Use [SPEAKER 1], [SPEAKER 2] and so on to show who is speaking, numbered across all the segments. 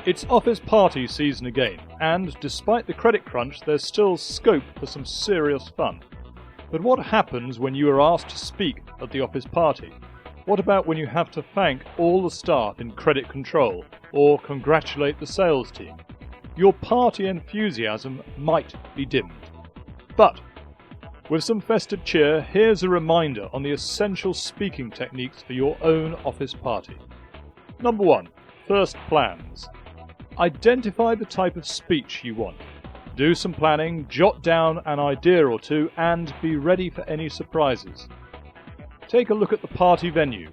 [SPEAKER 1] It's office party season again, and despite the credit crunch, there's still scope for some serious fun. But what happens when you are asked to speak at the office party? What about when you have to thank all the staff in credit control or congratulate the sales team? Your party enthusiasm might be dimmed. But with some festive cheer, here's a reminder on the essential speaking techniques for your own office party. Number 1. First, plans. Identify the type of speech you want. Do some planning, jot down an idea or two, and be ready for any surprises. Take a look at the party venue.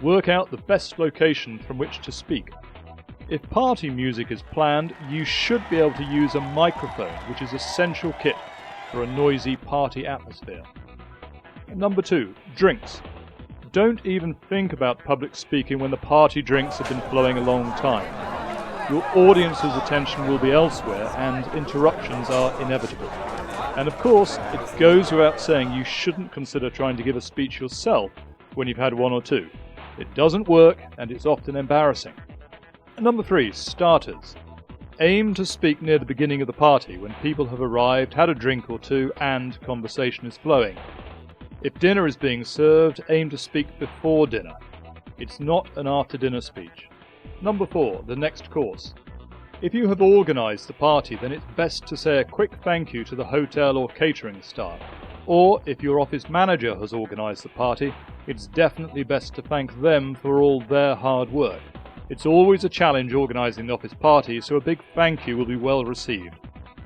[SPEAKER 1] Work out the best location from which to speak. If party music is planned, you should be able to use a microphone, which is essential kit for a noisy party atmosphere. Number 2, drinks. Don't even think about public speaking when the party drinks have been flowing a long time. Your audience's attention will be elsewhere and interruptions are inevitable. And of course, it goes without saying you shouldn't consider trying to give a speech yourself when you've had one or two. It doesn't work and it's often embarrassing. And number 3, starters. Aim to speak near the beginning of the party when people have arrived, had a drink or two, and conversation is flowing. If dinner is being served, aim to speak before dinner. It's not an after-dinner speech. Number 4, the next course. If you have organised the party, then it's best to say a quick thank you to the hotel or catering staff. Or, if your office manager has organised the party, it's definitely best to thank them for all their hard work. It's always a challenge organising the office party, so a big thank you will be well received.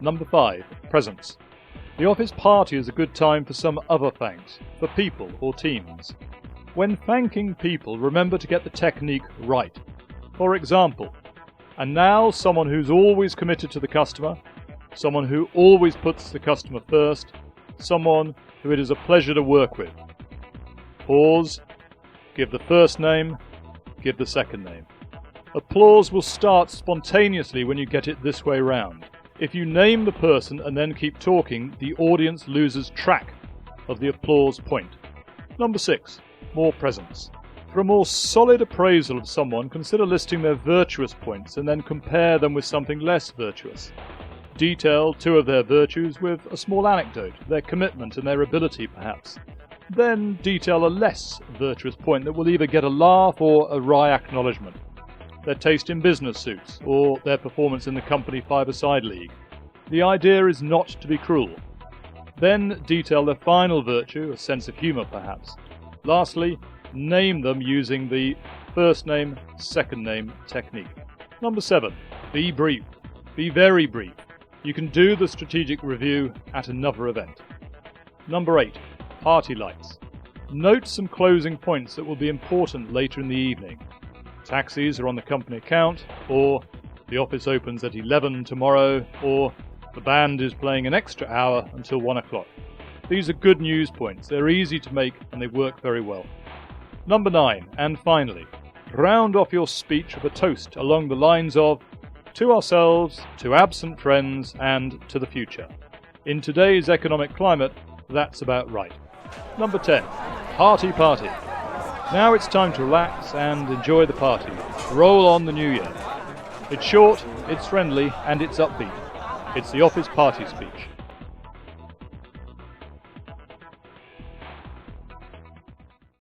[SPEAKER 1] Number 5, presents. The office party is a good time for some other thanks, for people or teams. When thanking people, remember to get the technique right. For example, and now someone who's always committed to the customer, someone who always puts the customer first, someone who it is a pleasure to work with. Pause, give the first name, give the second name. Applause will start spontaneously when you get it this way round. If you name the person and then keep talking, the audience loses track of the applause point. Number 6, more presence. For a more solid appraisal of someone, consider listing their virtuous points and then compare them with something less virtuous. Detail 2 of their virtues with a small anecdote, their commitment and their ability perhaps. Then detail a less virtuous point that will either get a laugh or a wry acknowledgement. Their taste in business suits, or their performance in the company five-a-side league. The idea is not to be cruel. Then detail their final virtue, a sense of humour perhaps. Lastly, name them using the first name, second name technique. Number 7, be brief. Be very brief. You can do the strategic review at another event. Number 8, party lights. Note some closing points that will be important later in the evening. Taxis are on the company account, or the office opens at 11 tomorrow, or the band is playing an extra hour until 1 o'clock. These are good news points. They're easy to make and they work very well. Number 9, and finally, round off your speech with a toast along the lines of to ourselves, to absent friends, and to the future. In today's economic climate, that's about right. Number 10, party. Now it's time to relax and enjoy the party. Roll on the new year. It's short, it's friendly, and it's upbeat. It's the office party speech.